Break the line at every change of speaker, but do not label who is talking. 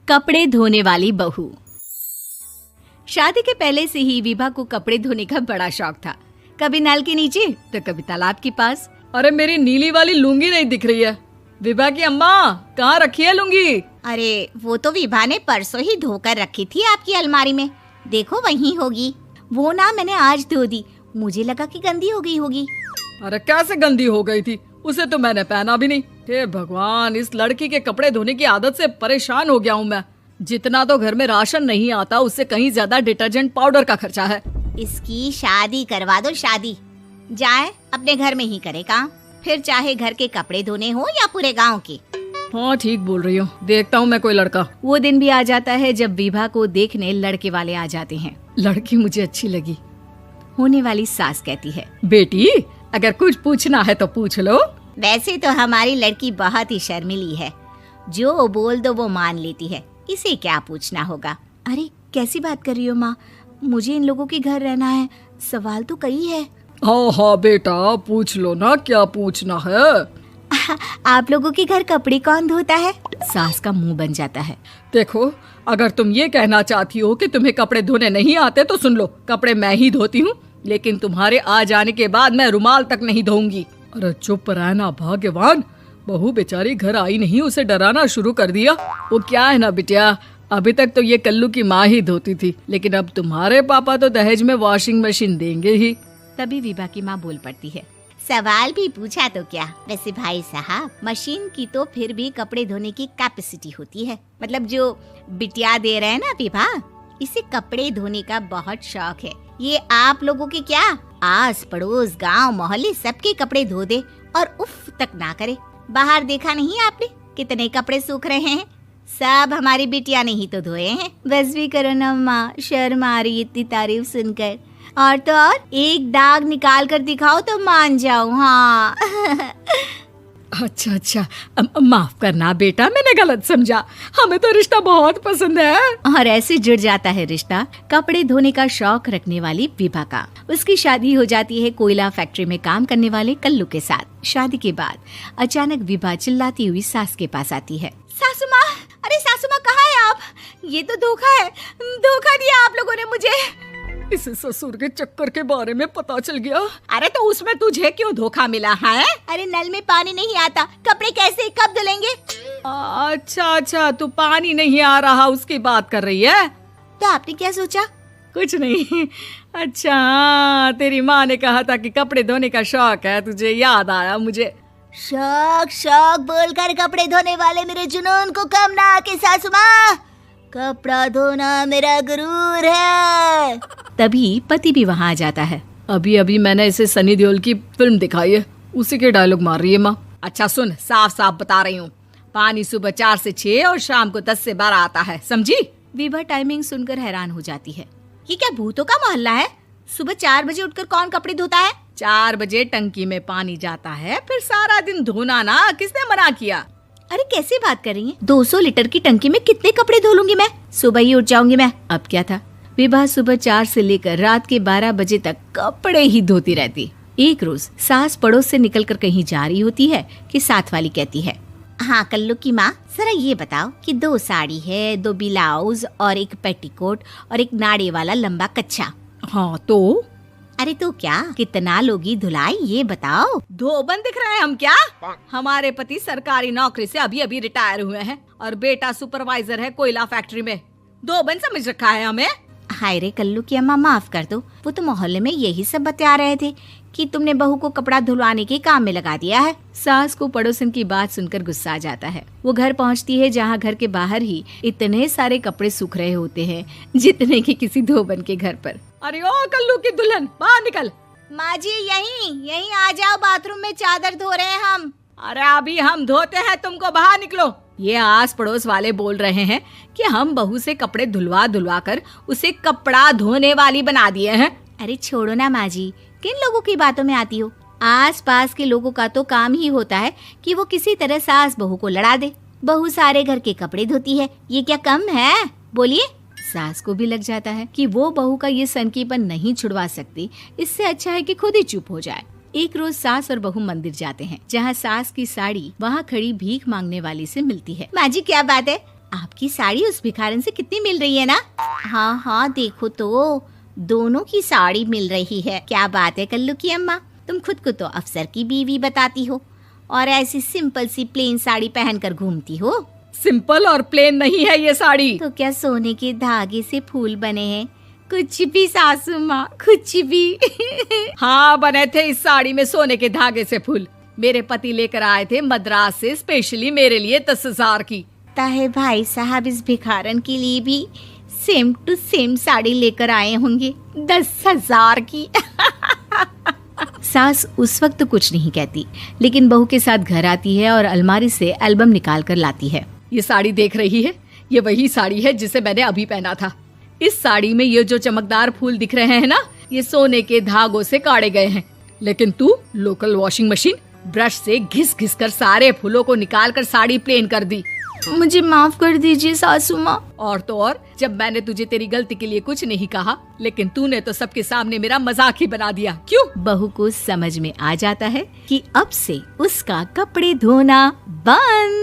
कपड़े धोने वाली बहू। शादी के पहले से ही विभा को कपड़े धोने का बड़ा शौक था। कभी नल के नीचे तो कभी तालाब के पास।
अरे मेरी नीली वाली लुंगी नहीं दिख रही है। विभा की अम्मा, कहाँ रखी है लुंगी?
अरे वो तो विभा ने परसों ही धोकर रखी थी आपकी अलमारी में, देखो वहीं होगी। वो ना मैंने आज धो दी, मुझे लगा कि गंदी हो गई होगी।
अरे कैसे गंदी हो गई थी? उसे तो मैंने पहना भी नहीं। हे भगवान, इस लड़की के कपड़े धोने की आदत से परेशान हो गया हूँ मैं। जितना तो घर में राशन नहीं आता, उससे कहीं ज्यादा डिटर्जेंट पाउडर का खर्चा है।
इसकी शादी करवा दो, शादी जाए अपने घर में ही करे काम, फिर चाहे घर के कपड़े धोने हो या पूरे गांव के।
हाँ ठीक बोल रही हूँ, देखता हूँ मैं कोई लड़का।
वो दिन भी आ जाता है जब विभा को देखने लड़के वाले आ जाते हैं।
लड़की मुझे अच्छी लगी।
होने वाली सास कहती है,
बेटी अगर कुछ पूछना है तो पूछ लो।
वैसे तो हमारी लड़की बहुत ही शर्मीली है, जो बोल दो वो मान लेती है, इसे क्या पूछना होगा।
अरे कैसी बात कर रही हो माँ, मुझे इन लोगों के घर रहना है, सवाल तो कई है।
हाँ हाँ बेटा, पूछ लो ना, क्या पूछना है।
आप लोगों के घर कपड़े कौन धोता है? सास का मुंह बन जाता है।
देखो, अगर तुम ये कहना चाहती हो कि तुम्हें कपड़े धोने नहीं आते तो सुन लो, कपड़े मैं ही धोती हूँ, लेकिन तुम्हारे आ जाने के बाद मैं रुमाल तक नहीं धोऊंगी। अरे चुप रहना भाग्यवान, बहू बेचारी घर आई नहीं, उसे डराना शुरू कर दिया। वो क्या है ना बिटिया, अभी तक तो ये कल्लू की माँ ही धोती थी, लेकिन अब तुम्हारे पापा तो दहेज में वॉशिंग मशीन देंगे ही।
तभी विभा की माँ बोल पड़ती है,
सवाल भी पूछा तो क्या। वैसे भाई साहब, मशीन की तो फिर भी कपड़े धोने की कैपेसिटी होती है। मतलब जो बिटिया दे रहे हैं ना विभा, इसे कपड़े धोने का बहुत शौक है। ये आप लोगों के क्या, आस पड़ोस गांव मोहल्ले सबके कपड़े धो दे और उफ तक ना करे। बाहर देखा नहीं आपने कितने कपड़े सूख रहे हैं? सब हमारी बिटिया ने ही तो धोए हैं।
बस भी करो ना माँ, शर्म आ रही इतनी तारीफ सुनकर। और तो और एक दाग निकाल कर दिखाओ तो मान जाऊं। हाँ
अच्छा, माफ करना बेटा, मैंने गलत समझा। हमें तो रिश्ता बहुत पसंद है।
और ऐसे जुड़ जाता है रिश्ता कपड़े धोने का शौक रखने वाली विभा का। उसकी शादी हो जाती है कोयला फैक्ट्री में काम करने वाले कल्लू के साथ। शादी के बाद अचानक विभा चिल्लाती हुई सास के पास आती है।
सासू माँ, अरे सासू माँ कहाँ है आप? ये तो धोखा है, धोखा दिया आप लोगों ने मुझे।
इसे ससुर के चक्कर के बारे में पता चल गया।
अरे तो उसमें तुझे क्यों धोखा मिला है? अरे नल में पानी नहीं आता, कपड़े कैसे कब धुलेंगे?
अच्छा, तू पानी नहीं आ रहा उसकी बात कर रही है।
तो आपने क्या सोचा?
कुछ नहीं। अच्छा, तेरी माँ ने कहा था कि कपड़े धोने का शौक है तुझे, याद आया मुझे।
शौक बोलकर कपड़े धोने वाले मेरे जुनून को कम ना आके सासू माँ, कपड़ा धोना मेरा गुरूर है।
तभी पति भी वहाँ आ जाता है।
अभी मैंने इसे सनी देओल की फिल्म दिखाई है, उसी के डायलॉग मार रही है माँ। अच्छा सुन, साफ साफ बता रही हूँ, पानी सुबह 4 से 6 और शाम को 10 से 12 आता है, समझी?
विभा टाइमिंग सुनकर हैरान हो जाती है।
ये क्या भूतों का मोहल्ला है? सुबह 4 बजे उठकर कौन कपड़े धोता है?
4 बजे टंकी में पानी जाता है, फिर सारा दिन धोना ना, किसने मना किया?
अरे कैसी बात कर रही हैं? 200 लीटर की टंकी में कितने कपड़े धो लूंगी मैं? सुबह ही उठ जाऊंगी मैं। अब क्या था, विभा सुबह 4 से लेकर रात के 12 बजे तक कपड़े ही धोती रहती। एक रोज सास पड़ोस से निकलकर कहीं जा रही होती है कि साथ वाली कहती है,
हाँ कल्लू की माँ, जरा ये बताओ कि 2 साड़ी है, 2 ब्लाउज और एक पेटीकोट और एक नाड़े वाला लंबा कच्छा।
हाँ तो?
अरे तो क्या, कितना लोगी धुलाई ये बताओ।
धोबन दिख रहे हैं हम क्या? हमारे पति सरकारी नौकरी से अभी रिटायर हुए हैं और बेटा सुपरवाइजर है कोयला फैक्ट्री में। धोबन समझ रखा है हमें?
हाय रे कल्लू की अम्मा, माफ कर दो, वो तो मोहल्ले में यही सब बता रहे थे कि तुमने बहू को कपड़ा धुलवाने के काम में लगा दिया है।
सास को पड़ोसन की बात सुनकर गुस्सा आ जाता है। वो घर पहुंचती है जहां घर के बाहर ही इतने सारे कपड़े सूख रहे होते हैं जितने कि किसी धोबन के घर पर।
अरे ओ कल्लू की दुल्हन, बाहर निकल।
माँ जी यहीं आ जाओ, बाथरूम में चादर धो रहे हैं हम।
अरे अभी हम धोते हैं, तुमको बाहर निकलो। ये आस पड़ोस वाले बोल रहे हैं कि हम बहू से कपड़े धुलवा कर उसे कपड़ा धोने वाली बना दिए हैं।
अरे छोड़ो ना माँ जी, किन लोगों की बातों में आती हो? आस पास के लोगों का तो काम ही होता है कि वो किसी तरह सास बहू को लड़ा दे। बहू सारे घर के कपड़े धोती है, ये क्या कम है? बोलिए। सास को भी लग जाता है कि वो बहू का ये सनकीपन नहीं छुड़वा सकती, इससे अच्छा है कि खुद ही चुप हो जाए। एक रोज सास और बहू मंदिर जाते हैं, जहाँ सास की साड़ी वहाँ खड़ी भीख मांगने वाली से मिलती है।
माँ जी क्या बात है, आपकी साड़ी उस भिखारन से कितनी मिल रही है ना? हाँ हाँ, देखो तो दोनों की साड़ी मिल रही है। क्या बात है कल्लू की अम्मा, तुम खुद को तो अफसर की बीवी बताती हो और ऐसी सिंपल सी प्लेन साड़ी पहनकर घूमती हो।
सिंपल और प्लेन नहीं है ये साड़ी।
तो क्या सोने के धागे से फूल बने हैं? कुछ भी सासू माँ, कुछ भी।
हाँ, बने थे इस साड़ी में सोने के धागे से फूल। मेरे पति लेकर आए थे मद्रास से स्पेशली मेरे लिए 10,000 की।
ताहे भाई साहब इस भिखारन के लिए भी सेम टू सेम साड़ी लेकर आए होंगे 10,000 की।
सास उस वक्त कुछ नहीं कहती, लेकिन बहू के साथ घर आती है और अलमारी से एल्बम निकाल कर लाती है।
ये साड़ी देख रही है, ये वही साड़ी है जिसे मैंने अभी पहना था। इस साड़ी में ये जो चमकदार फूल दिख रहे हैं ना, ये सोने के धागों से काढ़े गए हैं। लेकिन तू लोकल वॉशिंग मशीन ब्रश से घिस घिस कर सारे फूलों को निकाल कर साड़ी प्लेन कर दी।
मुझे माफ कर दीजिए सासू माँ।
और तो और, जब मैंने तुझे तेरी गलती के लिए कुछ नहीं कहा, लेकिन तूने तो सबके सामने मेरा मजाक ही बना दिया। क्यों?
बहू को समझ में आ जाता है कि अब से उसका कपड़े धोना बंद।